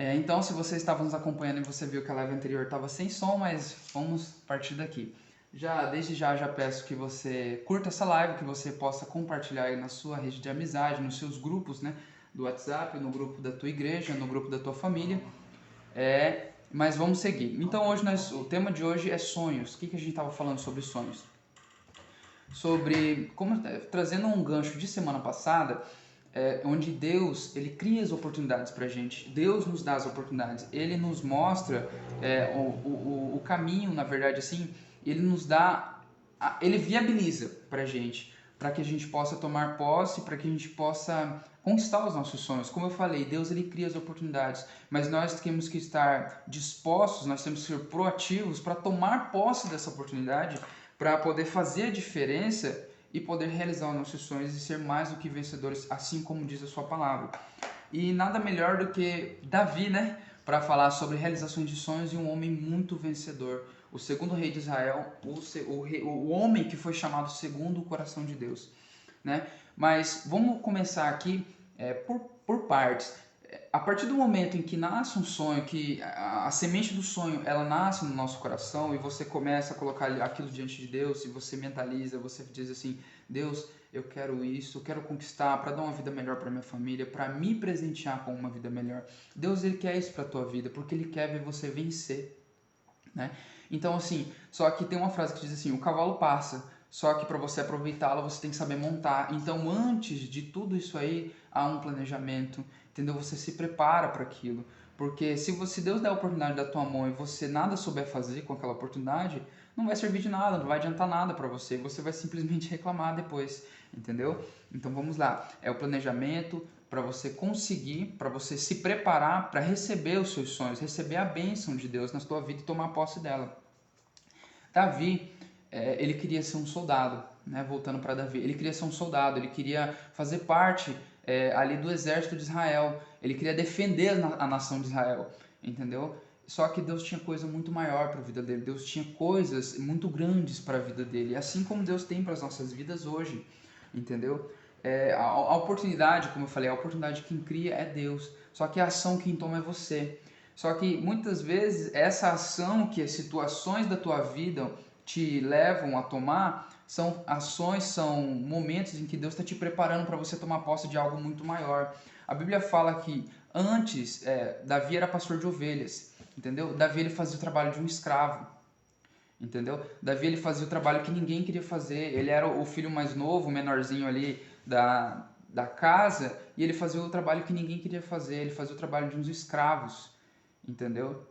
Então, se você estava nos acompanhando e você viu que a live anterior estava sem som, mas vamos partir daqui. Desde já peço que você curta essa live, que você possa compartilhar aí na sua rede de amizade, nos seus grupos, né, do WhatsApp, no grupo da tua igreja, no grupo da tua família. Mas vamos seguir. Então, o tema de hoje é sonhos. O que a gente estava falando sobre sonhos? Trazendo um gancho de semana passada, onde Deus ele cria as oportunidades para a gente. Deus nos dá as oportunidades. Ele nos mostra o caminho, na verdade, assim. Ele nos dá, ele viabiliza para a gente, para que a gente possa tomar posse, para que a gente possa conquistar os nossos sonhos. Como eu falei, Deus ele cria as oportunidades, mas nós temos que estar dispostos, nós temos que ser proativos para tomar posse dessa oportunidade, para poder fazer a diferença e poder realizar os nossos sonhos e ser mais do que vencedores, assim como diz a sua palavra. E nada melhor do que Davi, né, para falar sobre realizações de sonhos e um homem muito vencedor, o segundo rei de Israel, o homem que foi chamado segundo o coração de Deus, né? Mas vamos começar aqui por partes. A partir do momento em que nasce um sonho, que a semente do sonho ela nasce no nosso coração e você começa a colocar aquilo diante de Deus, e você mentaliza, você diz assim: Deus, eu quero isso, eu quero conquistar para dar uma vida melhor para minha família, para me presentear com uma vida melhor. Deus ele quer isso para tua vida porque ele quer ver você vencer, né? Então assim, só que tem uma frase que diz assim: o cavalo passa, só que para você aproveitá-lo você tem que saber montar. Então antes de tudo isso aí há um planejamento, entendeu? Você se prepara para aquilo, porque se Deus der a oportunidade da tua mão e você nada souber fazer com aquela oportunidade, não vai servir de nada, não vai adiantar nada para você, você vai simplesmente reclamar depois, entendeu? Então vamos lá, é o planejamento para você conseguir, para você se preparar para receber os seus sonhos, receber a bênção de Deus na sua vida e tomar posse dela. Davi, ele queria ser um soldado, né? Voltando para Davi, ele queria ser um soldado, ele queria fazer parte ali do exército de Israel, ele queria defender a nação de Israel, entendeu? Só que Deus tinha coisa muito maior para a vida dele, Deus tinha coisas muito grandes para a vida dele, assim como Deus tem para as nossas vidas hoje, entendeu? A oportunidade, como eu falei, a oportunidade quem cria é Deus, só que a ação quem toma é você. Só que muitas vezes essa ação que as situações da tua vida te levam a tomar são ações, são momentos em que Deus está te preparando para você tomar posse de algo muito maior. A Bíblia fala que antes Davi era pastor de ovelhas, entendeu? Davi ele fazia o trabalho de um escravo, entendeu? Davi ele fazia o trabalho que ninguém queria fazer. Ele era o filho mais novo, o menorzinho ali da casa, e ele fazia o trabalho que ninguém queria fazer. Ele fazia o trabalho de uns escravos, entendeu?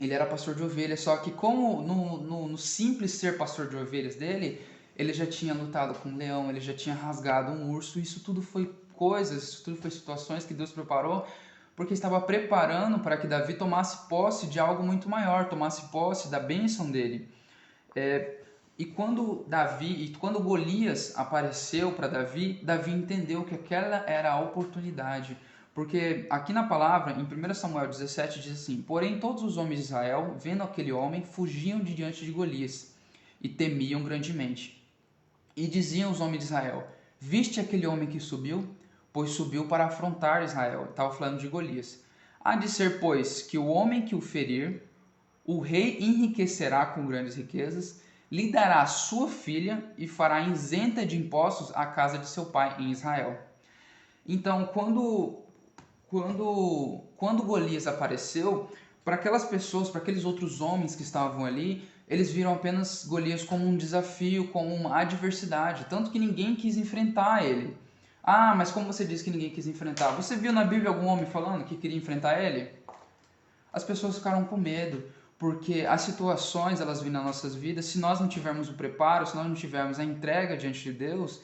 Ele era pastor de ovelhas, só que como no simples ser pastor de ovelhas dele, ele já tinha lutado com um leão, ele já tinha rasgado um urso. Isso tudo foi coisas, isso tudo foi situações que Deus preparou, porque estava preparando para que Davi tomasse posse de algo muito maior, tomasse posse da bênção dele. E quando Golias apareceu para Davi, Davi entendeu que aquela era a oportunidade. Porque aqui na palavra, em 1 Samuel 17, diz assim: porém todos os homens de Israel, vendo aquele homem, fugiam de diante de Golias e temiam grandemente. E diziam os homens de Israel: viste aquele homem que subiu? Pois subiu para afrontar Israel. Estava falando de Golias. Há de ser, pois, que o homem que o ferir, o rei enriquecerá com grandes riquezas, lhe dará a sua filha e fará isenta de impostos a casa de seu pai em Israel. Então, quando Golias apareceu, para aquelas pessoas, para aqueles outros homens que estavam ali, eles viram apenas Golias como um desafio, como uma adversidade, tanto que ninguém quis enfrentar ele. Ah, mas como você disse que ninguém quis enfrentar? Você viu na Bíblia algum homem falando que queria enfrentar ele? As pessoas ficaram com medo, porque as situações elas vêm nas nossas vidas, se nós não tivermos o preparo, se nós não tivermos a entrega diante de Deus,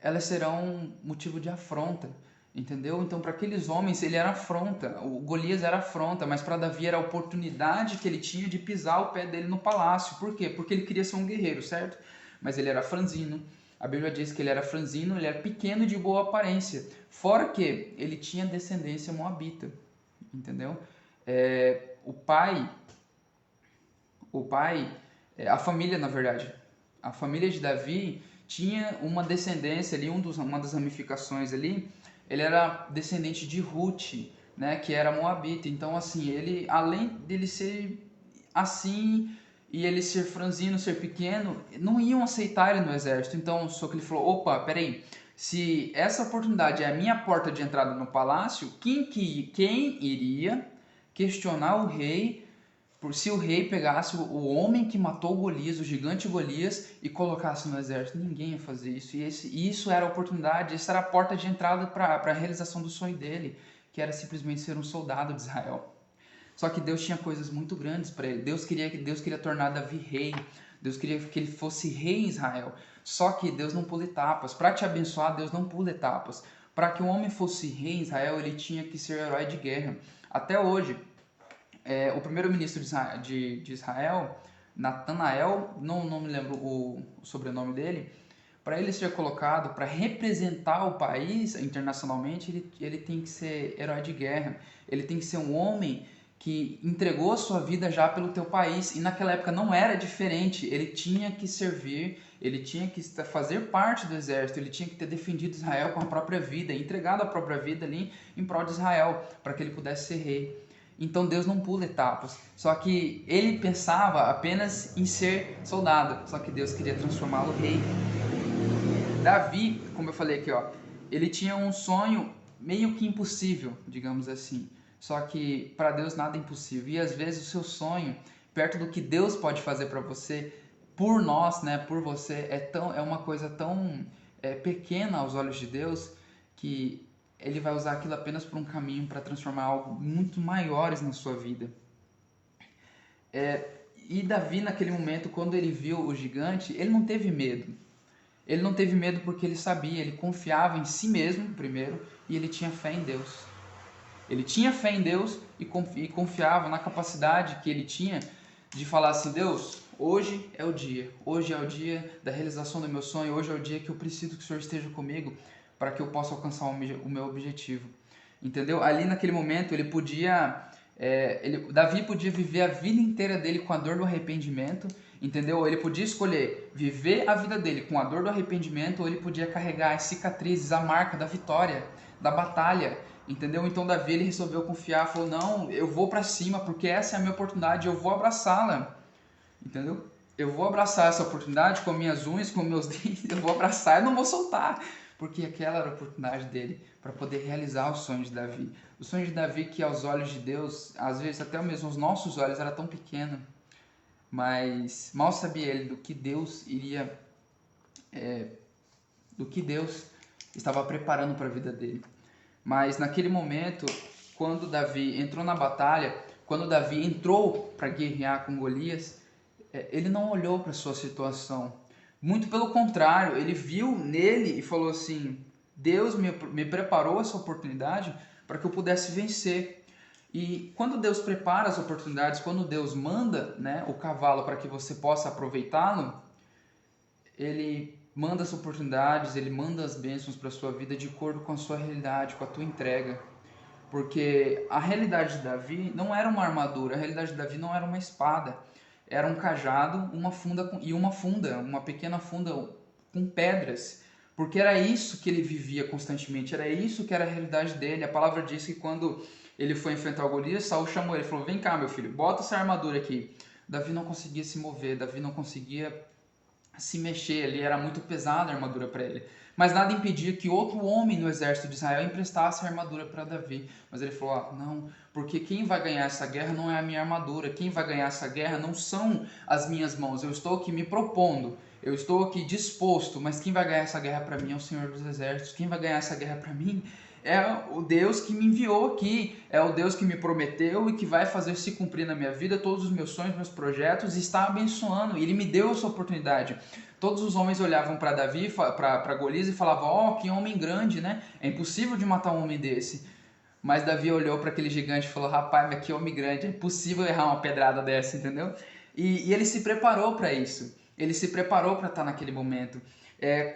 elas serão motivo de afronta, entendeu? Então, para aqueles homens, ele era afronta, o Golias era afronta, mas para Davi era a oportunidade que ele tinha de pisar o pé dele no palácio. Por quê? Porque ele queria ser um guerreiro, certo? Mas ele era franzino. A Bíblia diz que ele era franzino, ele era pequeno e de boa aparência. Fora que ele tinha descendência moabita, entendeu? A família, na verdade, a família de Davi tinha uma descendência ali, uma das ramificações ali, ele era descendente de Ruth. né, que era moabita. Então, assim, ele, além dele ser assim e ele ser franzino, ser pequeno, não iam aceitar ele no exército. Então, só que ele falou: opa, peraí, se essa oportunidade é a minha porta de entrada no palácio, quem iria questionar o rei por se o rei pegasse o homem que matou Golias, o gigante Golias, e colocasse no exército? Ninguém ia fazer isso. E isso era a oportunidade, essa era a porta de entrada para a realização do sonho dele, que era simplesmente ser um soldado de Israel. Só que Deus tinha coisas muito grandes para ele. Deus queria tornar Davi rei. Deus queria que ele fosse rei em Israel. Só que Deus não pula etapas. Para te abençoar, Deus não pula etapas. Para que um homem fosse rei em Israel, ele tinha que ser herói de guerra. Até hoje, o primeiro-ministro de Israel, Natanael, não me lembro o sobrenome dele, para ele ser colocado, para representar o país internacionalmente, ele tem que ser herói de guerra. Ele tem que ser um homem que entregou a sua vida já pelo teu país. E naquela época não era diferente. Ele tinha que servir, ele tinha que fazer parte do exército, ele tinha que ter defendido Israel com a própria vida, entregado a própria vida ali em prol de Israel, para que ele pudesse ser rei. Então Deus não pula etapas. Só que ele pensava apenas em ser soldado. Só que Deus queria transformá-lo em rei. Davi, como eu falei aqui, ó, ele tinha um sonho meio que impossível, digamos assim. Só que para Deus nada é impossível. E às vezes o seu sonho, perto do que Deus pode fazer para você, por nós, né, por você, é uma coisa tão pequena aos olhos de Deus, que ele vai usar aquilo apenas por um caminho para transformar algo muito maiores na sua vida. E Davi, naquele momento, quando ele viu o gigante, ele não teve medo. Ele não teve medo porque ele sabia, ele confiava em si mesmo primeiro e ele tinha fé em Deus. Ele tinha fé em Deus e confiava na capacidade que ele tinha de falar assim: Deus, hoje é o dia da realização do meu sonho, hoje é o dia que eu preciso que o Senhor esteja comigo para que eu possa alcançar o meu objetivo. Entendeu? Ali naquele momento ele podia, Davi podia viver a vida inteira dele com a dor do arrependimento, entendeu? Ele podia escolher viver a vida dele com a dor do arrependimento, ou ele podia carregar as cicatrizes, a marca da vitória, da batalha, entendeu? Então Davi, ele resolveu confiar, falou: não, eu vou para cima porque essa é a minha oportunidade, eu vou abraçá-la, entendeu? Eu vou abraçar essa oportunidade com minhas unhas, com meus dentes, eu vou abraçar, eu não vou soltar, porque aquela era a oportunidade dele para poder realizar o sonho de Davi. O sonho de Davi, que aos olhos de Deus, às vezes até mesmo aos nossos olhos, era tão pequeno, mas mal sabia ele do que Deus do que Deus estava preparando para a vida dele. Mas naquele momento, quando Davi entrou na batalha, quando Davi entrou para guerrear com Golias, ele não olhou para a sua situação. Muito pelo contrário, ele viu nele e falou assim: Deus me preparou essa oportunidade para que eu pudesse vencer. E quando Deus prepara as oportunidades, quando Deus manda, né, o cavalo para que você possa aproveitá-lo, ele manda as oportunidades, ele manda as bênçãos para a sua vida de acordo com a sua realidade, com a tua entrega. Porque a realidade de Davi não era uma armadura, a realidade de Davi não era uma espada, era um cajado, uma pequena funda com pedras. Porque era isso que ele vivia constantemente, era isso que era a realidade dele. A palavra diz que quando ele foi enfrentar o Golias, Saul chamou ele e falou: vem cá, meu filho, bota essa armadura aqui. Davi não conseguia se mover, Davi não conseguia se mexer, ali era muito pesada a armadura para ele. Mas nada impedia que outro homem no exército de Israel emprestasse a armadura para Davi. Mas ele falou: não, porque quem vai ganhar essa guerra não é a minha armadura, quem vai ganhar essa guerra não são as minhas mãos, eu estou aqui me propondo, eu estou aqui disposto, mas quem vai ganhar essa guerra para mim é o Senhor dos Exércitos, quem vai ganhar essa guerra para mim é o Deus que me enviou aqui, é o Deus que me prometeu e que vai fazer se cumprir na minha vida todos os meus sonhos, meus projetos, e está abençoando, e ele me deu essa oportunidade. Todos os homens olhavam para Davi, para Golias e falavam: ó, que homem grande, né? É impossível de matar um homem desse. Mas Davi olhou para aquele gigante e falou: rapaz, mas que homem grande, é impossível errar uma pedrada dessa, entendeu? E ele se preparou para isso, ele se preparou para estar naquele momento.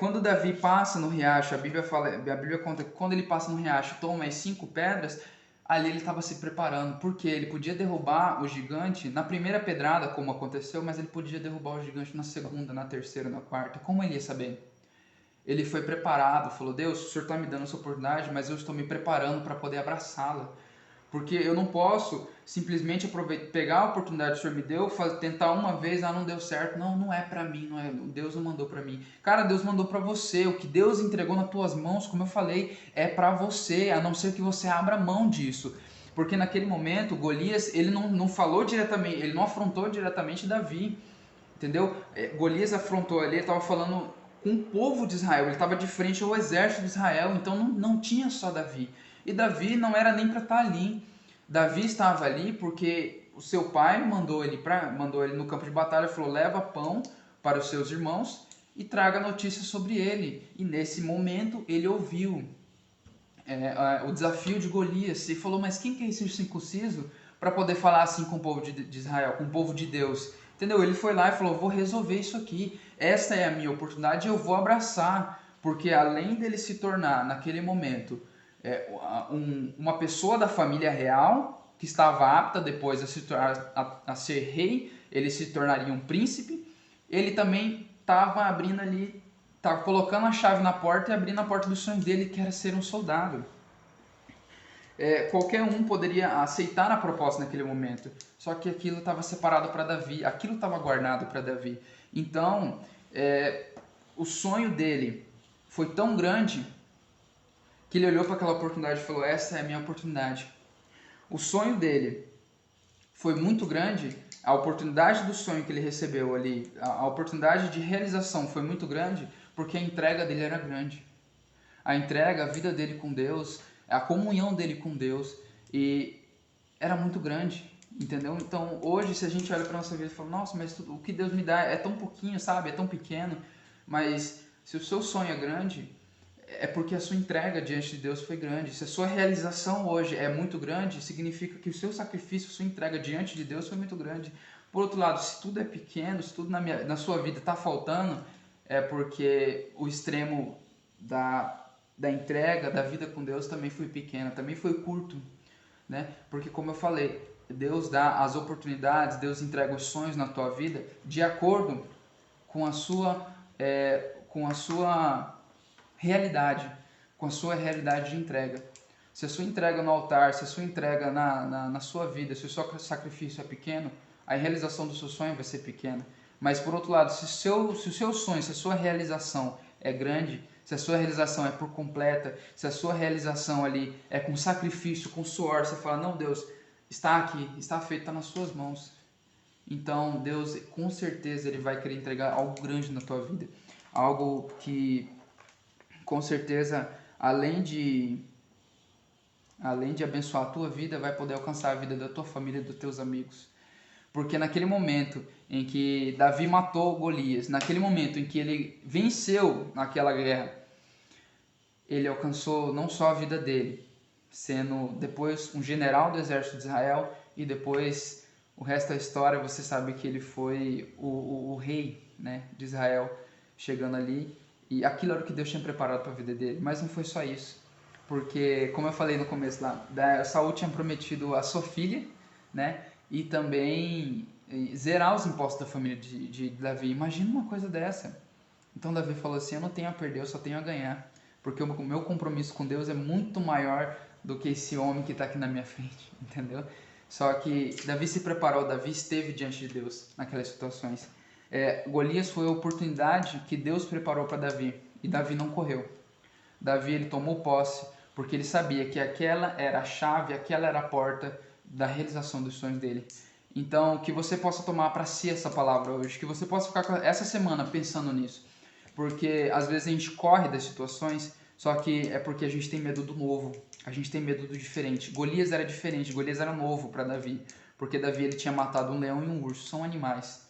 Quando Davi passa no riacho, a Bíblia conta que quando ele passa no riacho, toma as 5 pedras, ali ele estava se preparando, porque ele podia derrubar o gigante na primeira pedrada, como aconteceu, mas ele podia derrubar o gigante na segunda, na terceira, na quarta. Como ele ia saber? Ele foi preparado, falou: Deus, o Senhor está me dando essa oportunidade, mas eu estou me preparando para poder abraçá-la. Porque eu não posso simplesmente pegar a oportunidade que o Senhor me deu, tentar uma vez, não deu certo. Não, não é pra mim, não é, Deus não mandou pra mim. Cara, Deus mandou pra você. O que Deus entregou nas tuas mãos, como eu falei, é pra você, a não ser que você abra mão disso. Porque naquele momento, Golias, ele não falou diretamente, ele não afrontou diretamente Davi. Entendeu? Golias afrontou ali, ele estava falando com o povo de Israel, ele estava de frente ao exército de Israel, então não tinha só Davi. E Davi não era nem para estar ali. Davi estava ali porque o seu pai mandou ele no campo de batalha, falou: leva pão para os seus irmãos e traga notícias sobre ele. E nesse momento ele ouviu o desafio de Golias e falou: mas quem que é esse circunciso para poder falar assim com o povo de Israel, com o povo de Deus? Entendeu? Ele foi lá e falou: vou resolver isso aqui, essa é a minha oportunidade e eu vou abraçar, porque além dele se tornar naquele momento uma pessoa da família real, que estava apta depois a ser rei, ele se tornaria um príncipe, ele também estava abrindo ali, estava colocando a chave na porta e abrindo a porta dos sonhos dele, que era ser um soldado. Qualquer um poderia aceitar a proposta naquele momento, só que aquilo estava separado para Davi, aquilo estava guardado para Davi. Então, o sonho dele foi tão grande que ele olhou para aquela oportunidade e falou: essa é a minha oportunidade. O sonho dele foi muito grande, a oportunidade do sonho que ele recebeu ali, a oportunidade de realização foi muito grande, porque a entrega dele era grande. A entrega, a vida dele com Deus, a comunhão dele com Deus, e era muito grande, entendeu? Então hoje, se a gente olha para nossa vida e fala: nossa, mas o que Deus me dá é tão pouquinho, sabe? É tão pequeno. Mas se o seu sonho é grande, é porque a sua entrega diante de Deus foi grande. Se a sua realização hoje é muito grande, significa que o seu sacrifício, a sua entrega diante de Deus foi muito grande. Por outro lado, se tudo é pequeno, se tudo na sua vida está faltando, é porque o extremo da entrega, da vida com Deus também foi pequena, também foi curto, né? Porque como eu falei, Deus dá as oportunidades, Deus entrega os sonhos na tua vida de acordo com a sua realidade, com a sua realidade de entrega. Se a sua entrega no altar, se a sua entrega na sua vida, se o seu sacrifício é pequeno, a realização do seu sonho vai ser pequena. Mas por outro lado, se o seu sonho, se a sua realização é grande, se a sua realização é por completa, se a sua realização ali é com sacrifício, com suor, você fala: não, Deus, está aqui, está feito, está nas suas mãos. Então Deus, com certeza, Ele vai querer entregar algo grande na tua vida. Algo que, com certeza, além de abençoar a tua vida, vai poder alcançar a vida da tua família e dos teus amigos. Porque naquele momento em que Davi matou Golias, naquele momento em que ele venceu naquela guerra, ele alcançou não só a vida dele, sendo depois um general do exército de Israel, e depois o resto da história você sabe que ele foi o rei, né, de Israel, chegando ali, e aquilo era o que Deus tinha preparado para a vida dele. Mas não foi só isso, porque como eu falei no começo lá, Saul tinha prometido a sua filha, né, e também zerar os impostos da família de Davi. Imagina uma coisa dessa. Então Davi falou assim: eu não tenho a perder, eu só tenho a ganhar, porque o meu compromisso com Deus é muito maior do que esse homem que está aqui na minha frente, entendeu? Só que Davi se preparou, Davi esteve diante de Deus naquelas situações. Golias foi a oportunidade que Deus preparou para Davi, e Davi não correu. Davi, ele tomou posse, porque ele sabia que aquela era a chave, aquela era a porta da realização dos sonhos dele. Então, que você possa tomar para si essa palavra hoje, que você possa ficar essa semana pensando nisso, porque às vezes a gente corre das situações, só que é porque a gente tem medo do novo, a gente tem medo do diferente. Golias era diferente, Golias era novo para Davi, porque Davi, ele tinha matado um leão e um urso, são animais,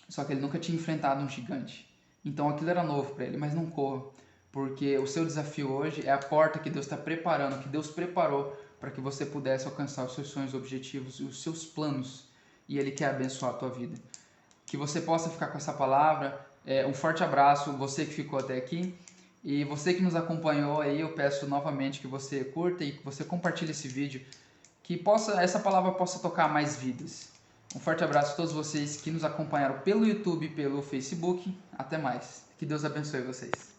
só que ele nunca tinha enfrentado um gigante. Então aquilo era novo para ele, mas não corra, porque o seu desafio hoje é a porta que Deus está preparando, que Deus preparou para que você pudesse alcançar os seus sonhos, objetivos e os seus planos, e Ele quer abençoar a tua vida. Que você possa ficar com essa palavra. Um forte abraço, você que ficou até aqui, e você que nos acompanhou aí, eu peço novamente que você curta e que você compartilhe esse vídeo, que essa palavra possa tocar mais vidas. Um forte abraço a todos vocês que nos acompanharam pelo YouTube e pelo Facebook. Até mais. Que Deus abençoe vocês.